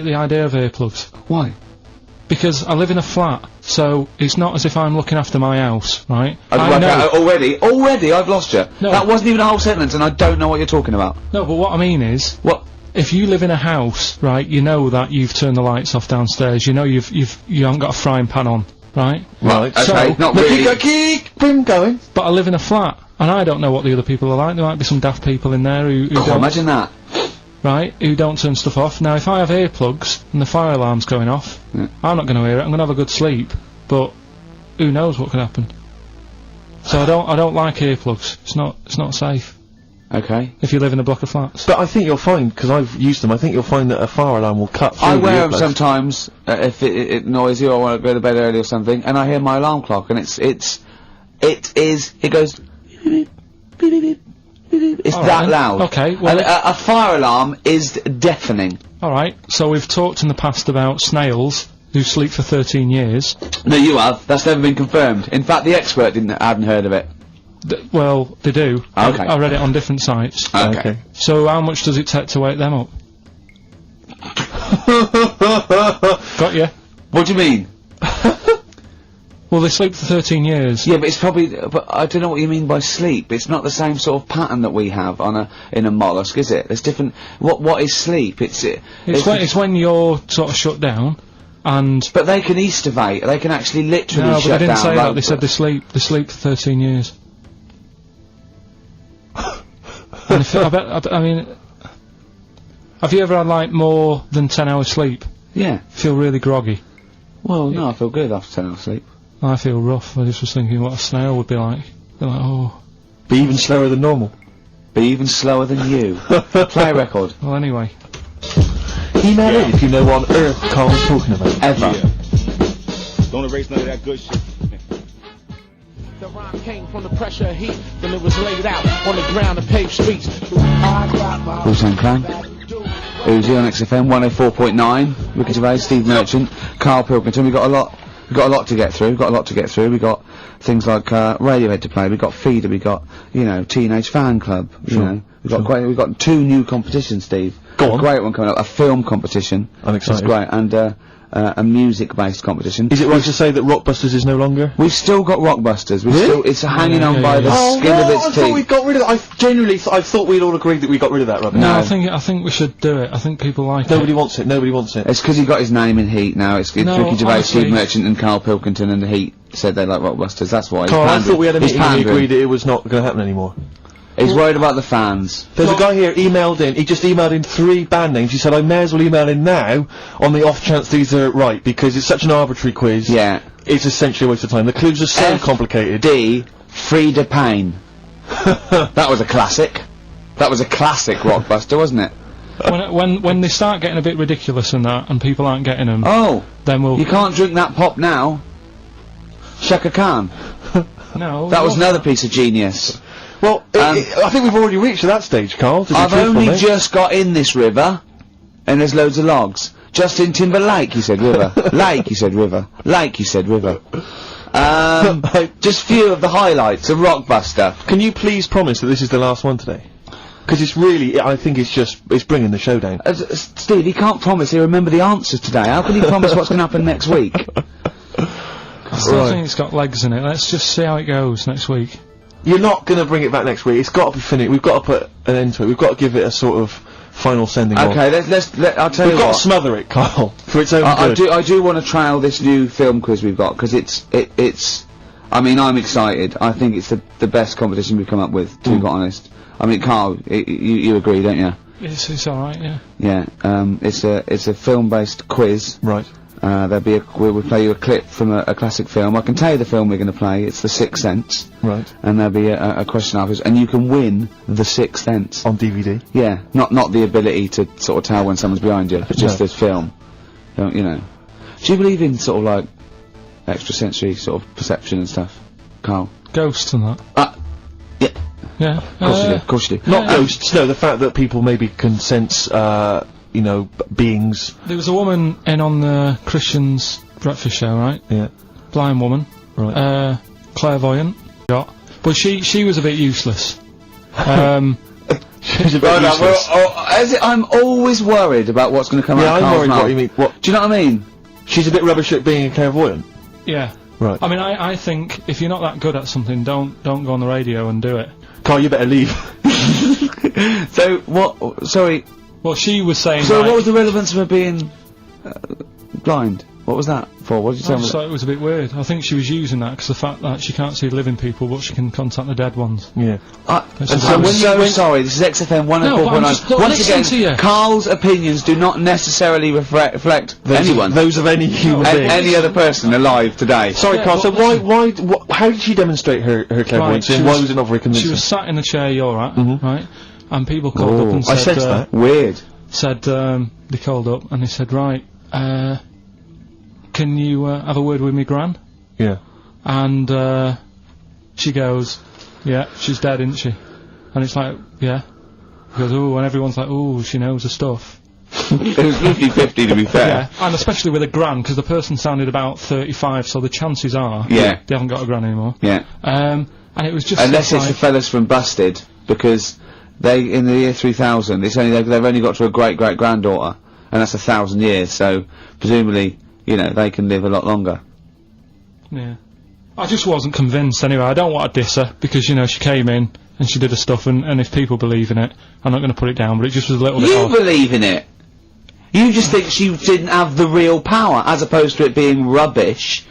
like the idea of earplugs. Why? Because I live in a flat, so it's not as if I'm looking after my house, right? I know. Already, I've lost you. No. That wasn't even a whole sentence, and I don't know what you're talking about. No, but what I mean is, What? if you live in a house, right, you know that you've turned the lights off downstairs, you know you haven't got a frying pan on, right? Right. Okay. So, Not really. Keep him going. But I live in a flat, and I don't know what the other people are like. There might be some daft people in there who God, don't, imagine that. right, who don't turn stuff off. Now, if I have earplugs and the fire alarm's going off, I'm not going to hear it. I'm going to have a good sleep, but who knows what could happen? So I don't like earplugs. It's not safe Okay. if you live in a block of flats. But I think you'll find, because I've used them, I think you'll find that a fire alarm will cut through I the wear them earplugs. sometimes if it's noisy or I want to go to bed early or something, and I hear my alarm clock, and it goes. It's All that right. loud. Okay, well, And a fire alarm is deafening. Alright, so we've talked in the past about snails who sleep for 13 years. No, you have. That's never been confirmed. In fact, the expert hadn't heard of it. Well, they do. Okay. I read it on different sites. Okay. So how much does it take to wake them up? Got you? What do you mean? Well, they sleep for 13 years. Yeah, but it's probably. But I don't know what you mean by sleep. It's not the same sort of pattern that we have in a mollusk, is it? There's different. What is sleep? It's when you're sort of shut down, and But they can estivate. They can actually literally no, but shut they didn't down. say like- that. They said they sleep for 13 years. And if, I mean, have you ever had like more than 10 hours sleep? Yeah. Feel really groggy. Well, no, I feel good after 10 hours sleep. I feel rough. I just was thinking what a snail would be like. Be like, oh. Be even slower than normal. Be even slower than you. Play a record. Well, anyway. Email in if you know what on earth Carl's talking about. Ever. Don't erase none of that good shit. The rhyme came from the pressure of heat, then it was laid out on the ground and paved streets. Wu-Tang Clan. Uzi on XFM 104.9. Ricky Gervais, Steve Merchant, Carl Pilkington. We've got a lot to get through. We've got things like Radiohead to play. We've got Feeder. We've got Teenage Fan Club. You know, we've got 2 new competitions, Steve. Go on. A great one coming up. A film competition. I'm excited. That's great, and a music-based competition. Is it right to say that Rockbusters is no longer? We've still got Rockbusters. Really? It's hanging on by the Oh, skin of its I thought we teeth. got rid of that. I genuinely I thought we'd all agreed that we got rid of that rubbish. No, No. I think we should do it. I think people like Nobody it. wants it. Nobody wants it. It's because he got his name in Heat now. It's No, Ricky Gervais, honestly. Steve Merchant, and Carl Pilkington, and the Heat said they like Rockbusters. That's why. Carl, I thought we had a He's meeting and we pandering. agreed that it was not going to happen anymore. He's worried about the fans. There's a guy here emailed in, he just emailed in 3 band names. He said, I may as well email in now on the off chance these are right, because it's such an arbitrary quiz. Yeah. It's essentially a waste of time. The clues are so complicated. D. Frida Payne. That was a classic. That was a classic Rockbuster, wasn't it? When they start getting a bit ridiculous and that, and people aren't getting them, Oh, then we'll. you can't drink that pop now. Shaka Khan. No. That was what? another piece of genius. Well, I think we've already reached that stage, Carl. to be I've truthful, only mate. just got in this river, and there's loads of logs. Justin Timberlake, he said river. Lake, he said river. Lake, he said river. Just few of the highlights of Rockbuster. Can you please promise that this is the last one today? Because it's really, I think it's bringing the show down. Steve, he can't promise he'll remember the answers today. How can he promise what's going to happen next week? I still think it's got legs in it. Let's just see how it goes next week. You're not going to bring it back next week. It's got to be finished. We've got to put an end to it. We've got to give it a sort of final sending off. Okay, I'll tell We've you got what. to smother it, Carl, for its own I good. do want to trial this new film quiz we've got, because it's I mean, I'm excited. I think it's the best competition we've come up with, to be quite honest. I mean, Carl, you agree, don't you? It's alright, yeah. Yeah, it's a film-based quiz. Right. We'll play you a clip from a classic film. I can tell you the film we're going to play. It's The Sixth Sense. Right. And there'll be a question afterwards, and you can win The Sixth Sense. On DVD. Yeah, not the ability to sort of tell when someone's behind you, but just No. this film. Don't you know? Do you believe in sort of like extrasensory sort of perception and stuff, Carl? Ghosts and that. Yeah. Yeah. Of course you do. Not ghosts, no, the fact that people maybe can sense, beings. There was a woman in on the Christian's breakfast show, right? Yeah. Blind woman. Right. Clairvoyant. But she was a bit useless. She's a bit Well, no, useless. I'm always worried about what's going to come Yeah, out of I'm Carl's worried mouth. what you mean. What? Do you know what I mean? She's a bit rubbish at being a clairvoyant. Yeah. Right. I mean, I think if you're not that good at something, don't go on the radio and do it. Carl, you better leave. So, what, sorry, Well, she was saying so like, what was the relevance of her being blind? What was that for? What did you I tell me? just thought it was a bit weird. I think she was using that because the fact that she can't see living people, but she can contact the dead ones. Yeah. That's I'm just- so sorry, this is XFM No, but I'm just 104.9. not Once listening to again, you. Carl's opinions do not necessarily reflect anyone. Those of any human being. Any other person alive today. Sorry, Yeah, Carl. So well, how did she demonstrate her clairvoyance? she and why was it not very She convincing? was sat in the chair you're at, Mhm. right? And people called up and I said, sensed that. Weird. they called up and they said, right, can you have a word with me gran? Yeah. And she goes, yeah, she's dead, isn't she? And it's like, yeah. He goes, ooh, and everyone's like, ooh, she knows her stuff. It was 50-50 to be fair. Yeah, and especially with a gran, because the person sounded about 35, so the chances are Yeah. they haven't got a gran anymore. Yeah. And it was just Unless sort it's of the fellas from Busted, because they, in the year 3000, it's only, they've only got to a great-great-granddaughter, and that's 1,000 years, so presumably, you know, they can live a lot longer. yeah. I just wasn't convinced anyway. I don't want to diss her, because, you know, she came in and she did her stuff, and if people believe in it, I'm not going to put it down, but it just was a little bit You odd. believe in it! You just think she didn't have the real power, as opposed to it being rubbish.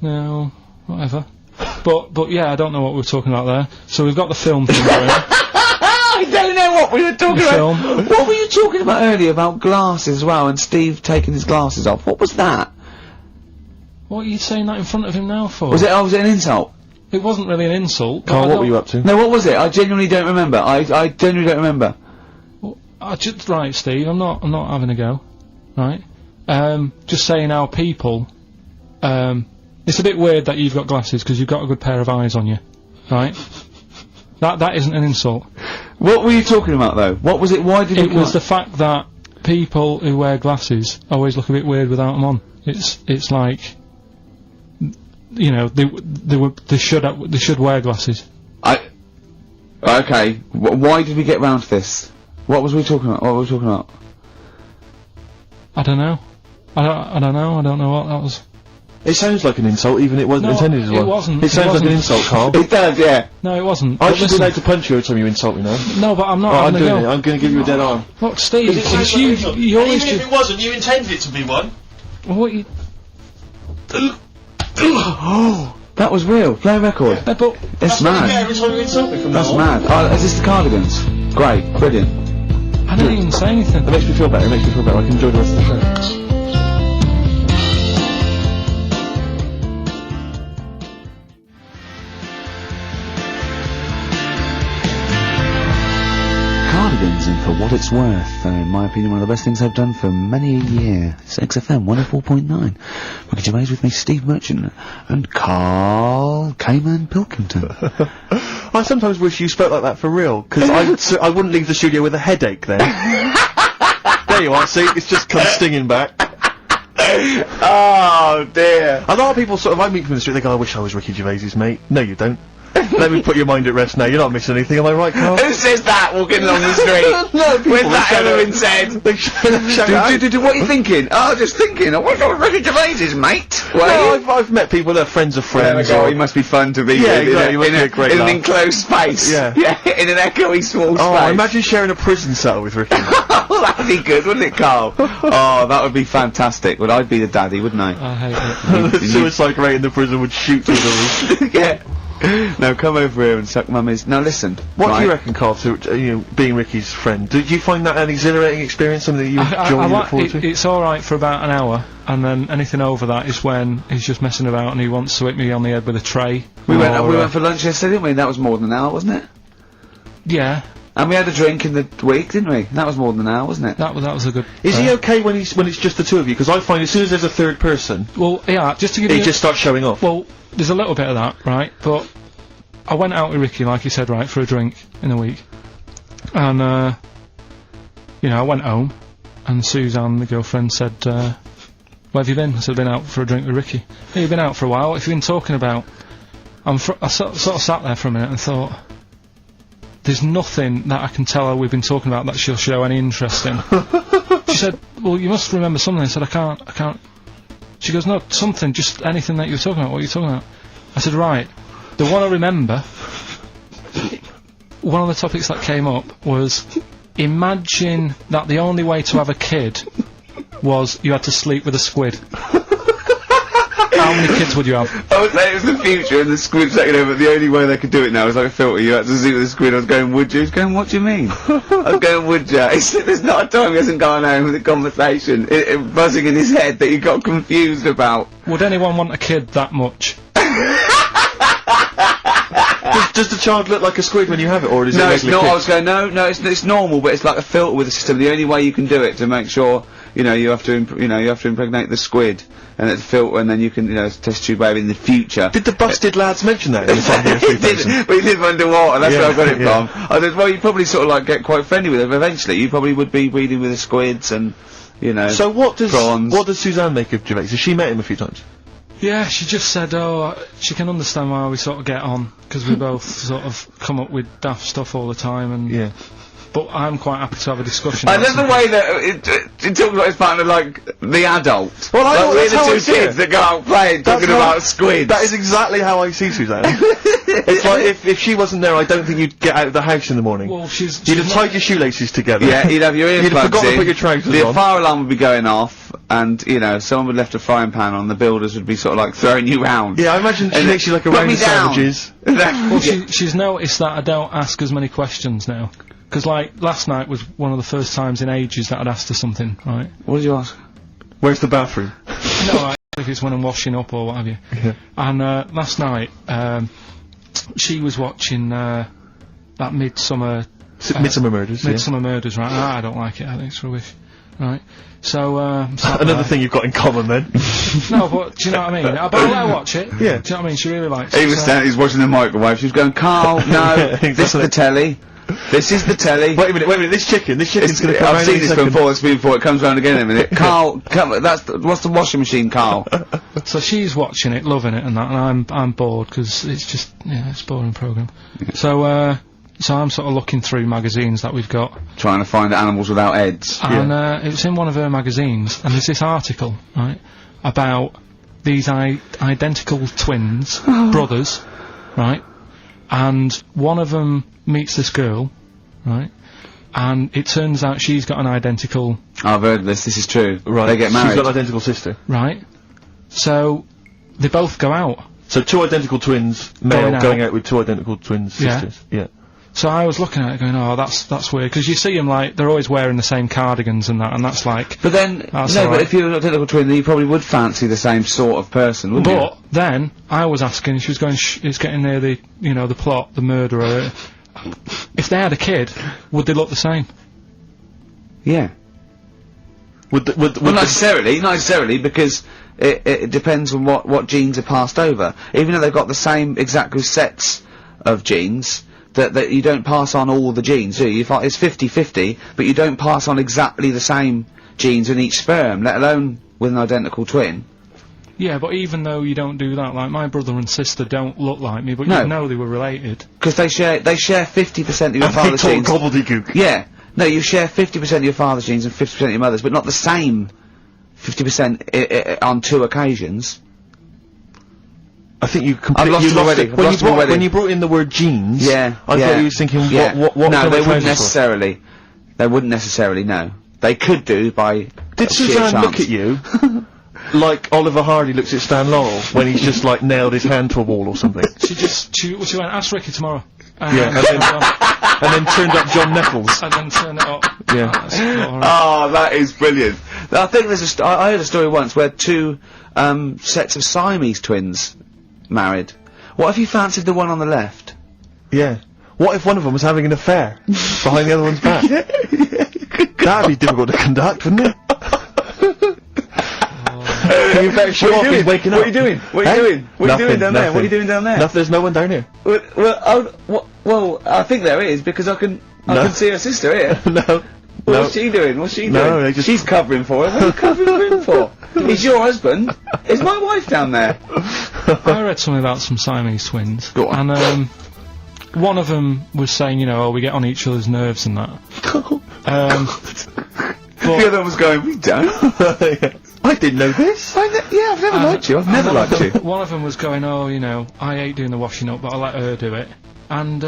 No, whatever. But yeah, I don't know what we were talking about there. So we've got the film thing going. I don't know what we were talking The about. film. What were you talking about earlier about glasses as well, and Steve taking his glasses off? What was that? What are you saying that in front of him now for? Was it an insult? It wasn't really an insult. but Carl, I what don't- were you up to? No, what was it? I genuinely don't remember. I genuinely don't remember. I just right, Steve. I'm not having a go. Right. Just saying how people. It's a bit weird that you've got glasses because you've got a good pair of eyes on you. Right. That isn't an insult. What were you talking about though? What was it? Why did It you? was the fact that people who wear glasses always look a bit weird without them on. It's like, you know, they should wear glasses. Okay. Why did we get round to this? What was we talking about? What were we talking about? I don't know. I don't know. I don't know what that was. It sounds like an insult, even it wasn't No, intended as it one. wasn't. It It sounds like an wasn't. insult, Carl. It does, yeah. No, it wasn't. I But should be listen- allowed to punch you every time you insult me now. No, but I'm not Oh, I'm having doing a it. go. I'm going to give you a dead arm. Look, Steve, it's you always Even if it wasn't, you intended it to be one. what you. That was real. Play a record. But It's mad. Every time you insult me from That's now on. mad. Oh, is this the Cardigans? Great. Brilliant. I didn't even say anything. It makes me feel better. It makes me feel better. I can enjoy the rest of the show. Cardigans, and for what it's worth, in my opinion, one of the best things I've done for many a year. It's XFM 104.9. Ricky Gervais with me, Steve Merchant, and Carl Cayman Pilkington. I sometimes wish you spoke like that for real, because I wouldn't leave the studio with a headache then. There you are, see, it's just come stinging back. Oh dear. A lot of people sort of, I meet them in the street, they go, I wish I was Ricky Gervais's mate. No, you don't. Let me put your mind at rest now, you're not missing anything, am I right, Carl? Who says that walking along the street? No, people With that that shout ever out. been said? They shout out. What are you thinking? Oh, just thinking. I wish I was Ricky Gervais's mate. No, I've met people that are friends of There we friends. go. or- He must be fun to be Yeah, with. exactly, he must in be a great in an laugh. enclosed space. Yeah. in an echoey small Oh, space. imagine sharing a prison cell with Ricky. Oh, that'd be good, wouldn't it, Carl? Oh, that would be fantastic. Well, I'd be the daddy, wouldn't I? I hate it. The suicide rate in the prison would shoot through the roof. Yeah. No, come over here and suck mummies. Now listen. What right? do you reckon, Carl, to, you know, being Ricky's friend? Did you find that an exhilarating experience, something that you enjoy and look forward to? It's alright for about an hour, and then anything over that is when he's just messing about and he wants to hit me on the head with a tray. We went or, for lunch yesterday, didn't we? That was more than an hour, wasn't it? Yeah, And we had a drink in the week, didn't we? That was more than an hour, wasn't it? that was a good. Is he okay when it's just the two of you? Because I find as soon as there's a third person, Well, yeah, just to give he you. just starts showing off. Well, there's a little bit of that, right? But I went out with Ricky, like you said, right, for a drink in the week, and you know, I went home, and Suzanne, the girlfriend, said, "Where have you been?" I said, "I've been out for a drink with Ricky." "Hey, you've been out for a while. What have you been talking about?" I sort of sat there for a minute and thought, there's nothing that I can tell her we've been talking about that she'll show any interest in. She said, well, you must remember something. I said, I can't. She goes, no, something, just anything that you were talking about. What are you talking about? I said, right, the one I remember, one of the topics that came up was, imagine that the only way to have a kid was you had to sleep with a squid. How many kids would you have? I was saying it was the future and the squid's taking over, but the only way they could do it now is like a filter. You had to see with the squid. I was going, would you? He's going, what do you mean? I was going, would you? He said, there's not a time he hasn't gone home with a conversation, buzzing in his head that he got confused about. Would anyone want a kid that much? Does the child look like a squid when you have it, or is it No, it's regular not. kids? I was going, no, it's normal, but it's like a filter with the system. The only way you can do it to make sure, you have to impregnate the squid, and it's a filter, and then you can, test tube baby in the future. Did the busted lads mention that in the Time Hero 3000? We live underwater, that's Yeah, where I got it yeah. from. I said, well, you probably sort of like get quite friendly with them eventually. You probably would be breeding with the squids and, So what does prawns. Suzanne make of Gervais? Has she met him a few times? Yeah, she just said, she can understand why we sort of get on, because we both sort of come up with daft stuff all the time, and Yeah. but I'm quite happy to have a discussion. I about love the something. way that it talks about his partner like the adult. Well, I know, like, we're that's the how I two see kids it. that go out playing, talking how- about squids. That is exactly how I see Suzanne. It's like if she wasn't there, I don't think you'd get out of the house in the morning. Well, You'd have tied your shoelaces together. Yeah, you'd have your earplugs You'd have forgotten in, to put your trousers the on. fire alarm would be going off, and, someone would have left a frying pan on, the builders would be sort of like throwing you round. Yeah, I imagine she And makes you like a put round me of down. sandwiches. Well, she's noticed that I don't ask as many questions now. Because, like, last night was one of the first times in ages that I'd asked her something, right? What did you ask? Where's the bathroom? No, if it's when I'm washing up or what have you. Yeah. And, last night, she was watching, that Midsummer Midsummer Murders. Midsummer Murders, right? I don't like it, I think it's rubbish. Right? So, Another thing you've got in common then. No, but do you know what I mean? But I'll let her watch it. Yeah. Do you know what I mean? She really likes He it. was so- standing, he's watching the microwave, she was going, Carl, no, this is the telly. This is the telly. Wait a minute, this chicken's gonna come I've round seen in a this second. before, it's been before, it comes round again in a minute. Carl, what's the washing machine, Carl? So she's watching it, loving it and that, and I'm bored, because it's just, it's a boring programme. So I'm sort of looking through magazines that we've got, Trying to find animals without heads. and it was in one of her magazines, and there's this article, right, about these identical twins, brothers, right, and one of them meets this girl, right, and it turns out she's got an identical, I've heard this is true. Right. They get married. She's got an identical sister. right, so they both go out. So two identical twins, male Going going out. out with two identical twin Yeah. sisters. Yeah. So I was looking at it going, oh, that's weird, because you see them, like, they're always wearing the same cardigans and that, and that's like... But then, That's no, alright. but if you're an identical twin, then you probably would fancy the same sort of person, wouldn't you? But then, I was asking, she was going, it's getting near the, the plot, the murderer. If they had a kid, would they look the same? Yeah. Would Well, not necessarily, because it depends on what genes are passed over. Even though they've got the same exact sets of genes, that you don't pass on all the genes, do you? It's 50-50, but you don't pass on exactly the same genes in each sperm, let alone with an identical twin. Yeah, but even though you don't do that, like, my brother and sister don't look like me, but No. you know they were related. Because they share 50% of your father's They genes. talk gobbledygook. Yeah. No, you share 50% of your father's genes and 50% of your mother's, but not the same 50% on two occasions. I think you I've completely lost him already. I've lost him already. when you brought in the word genes. Yeah. I yeah, thought you was thinking yeah. what No, can I they wouldn't transit for? necessarily. They wouldn't necessarily. No, they could do by. Did sheer Suzanne chance. look at you like Oliver Hardy looks at Stan Laurel when he's just like nailed his hand to a wall or something? She went, ask Ricky tomorrow. Yeah, and then turned up John Nettles. and then turn it up. Yeah. That's alright. Oh, that is brilliant. I think there's I heard a story once where two sets of Siamese twins married. What if you fancied the one on the left? Yeah. What if one of them was having an affair behind the other one's back? That'd be difficult to conduct, wouldn't it? You better show up. He's waking up. What are you doing? What are you doing? What are you doing down there? What are you doing down there? Nothing. There's no one down here. Well, I think there is because I can see her sister here. No. What's she doing? What's she No, doing? they just- She's covering for her. What are you covering for him for? He's your husband. Is my wife down there? I read something about some Siamese twins. Go on. And, one of them was saying, you know, oh, we get on each other's nerves and that. The other one was going, we don't. I didn't know this. Yeah, I've never liked you. I've never liked you. One of them was going, oh, you know, I hate doing the washing up, but I'll let her do it. And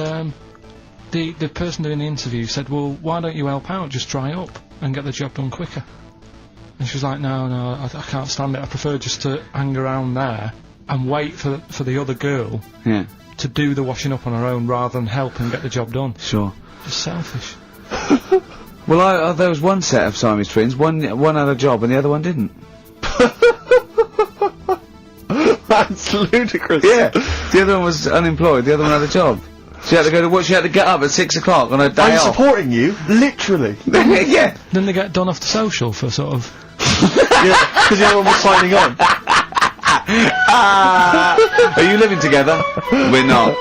the person doing the interview said, well, why don't you help out? Just dry up and get the job done quicker. And she was like, no, I can't stand it. I prefer just to hang around there and wait for the other girl to do the washing up on her own rather than help and get the job done. Sure. It's selfish. Well, there was one set of Siamese twins. One had a job and the other one didn't. That's ludicrous. Yeah. The other one was unemployed. The other one had a job. She had to go to work. She had to get up at 6 o'clock on her day I'm off. supporting you, literally. Yeah. Then they get done off the social for sort of... Yeah, because the other one was signing on. Are you living together? We're not.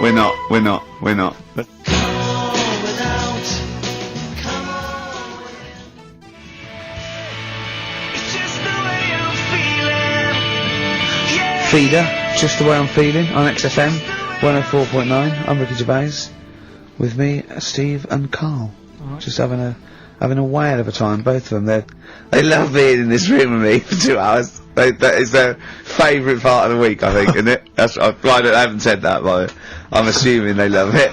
Feeder, just the way I'm feeling, on XFM 104.9. I'm Ricky Gervais. With me, Steve and Carl. Right. Just having a whale of a time, both of them. They love being in this room with me for 2 hours. That is their favourite part of the week, I think, isn't it? I haven't said that, but I'm assuming they love it.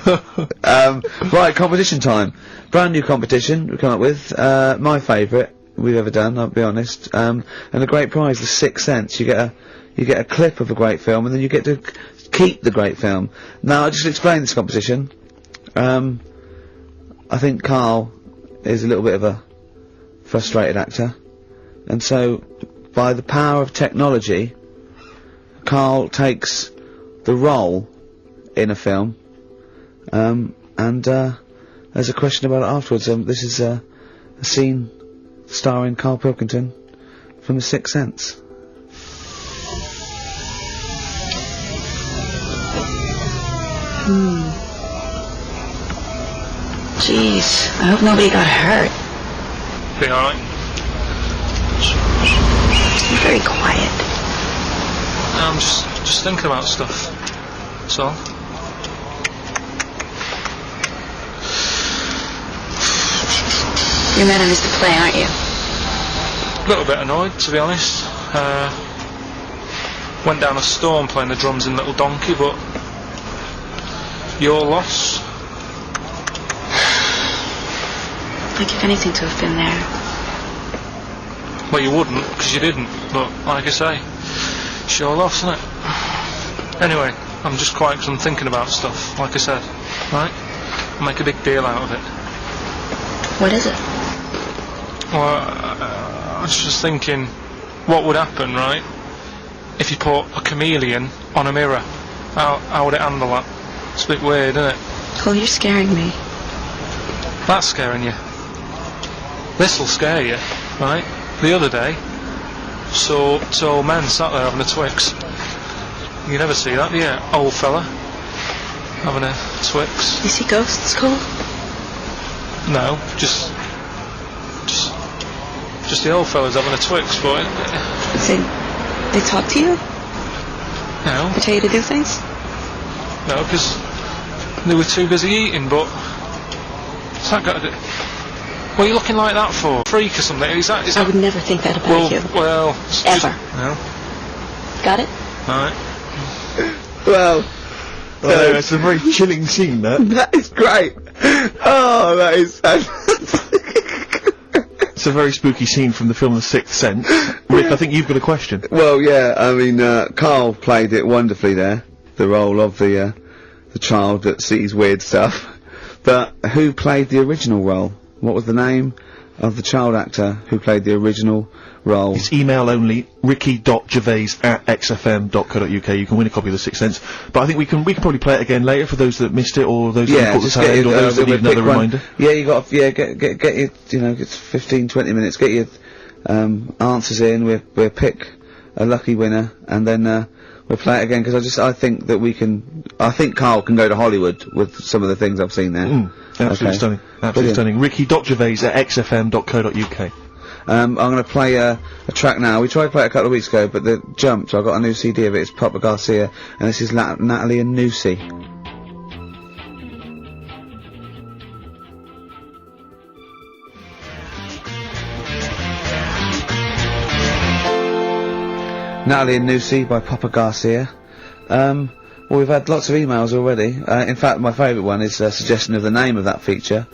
Right, competition time. Brand new competition we've come up with. My favourite we've ever done, I'll be honest. And the great prize, The Sixth Sense. You get a clip of a great film, and then you get to keep the great film. Now, I'll just explain this competition. I think Carl is a little bit of a frustrated actor, and so by the power of technology, Carl takes the role in a film, and there's a question about it afterwards. This is a scene starring Carl Pilkington from The Sixth Sense. Jeez, I hope nobody got hurt. Be alright? You're very quiet. I'm just thinking about stuff. That's all. You're mad I missed the play, aren't you? A little bit annoyed, to be honest. Went down a storm playing the drums in Little Donkey, but your loss. I'd give anything to have been there. Well, you wouldn't, because you didn't, but like I say, it's your loss, isn't it? Anyway, I'm just quiet because I'm thinking about stuff, like I said, right? I'll make a big deal out of it. What is it? Well, I was just thinking, what would happen, right, if you put a chameleon on a mirror? How would it handle that? It's a bit weird, isn't it? Oh, you're scaring me. That's scaring you. This'll scare you, right? The other day, saw two old men sat there having a Twix. You never see that, do you? Old fella having a Twix. You see ghosts, Cole? No, just the old fellas having a Twix, but They talk to you? no, They tell you to do things? no, because they were too busy eating. But what's that got to do? What are you looking like that for? Freak or something? Is that? I would never think that about you. Well, it's Ever. No. Got it? Right. Well, it's a very chilling scene, that. that is great. Oh, that is. It's a very spooky scene from the film The Sixth Sense. Rick, I think you've got a question. Well, yeah. I mean, Carl played it wonderfully there. The role of the child that sees weird stuff. But who played the original role? What was the name of the child actor who played the original role? It's email only, ricky.gervais@xfm.co.uk. You can win a copy of The Sixth Sense. But I think we can probably play it again later for those that missed it, or those that caught the just tail end, or those that need another reminder. Yeah, you got get your, it's 15-20 minutes. Get your answers in. We'll pick a lucky winner, and then we'll play it again, because I think that we can. I think Carl can go to Hollywood with some of the things I've seen there. Absolutely stunning. Absolutely stunning. ricky.gervais@xfm.co.uk. I'm going to play a track now. We tried to play it a couple of weeks ago, but it jumped, so I got a new CD of it. It's Papa Garcia, and this is Natalie and Nusi. Natalie and Nusi by Papa Garcia. Well, we've had lots of emails already. In fact, my favourite one is a suggestion of the name of that feature.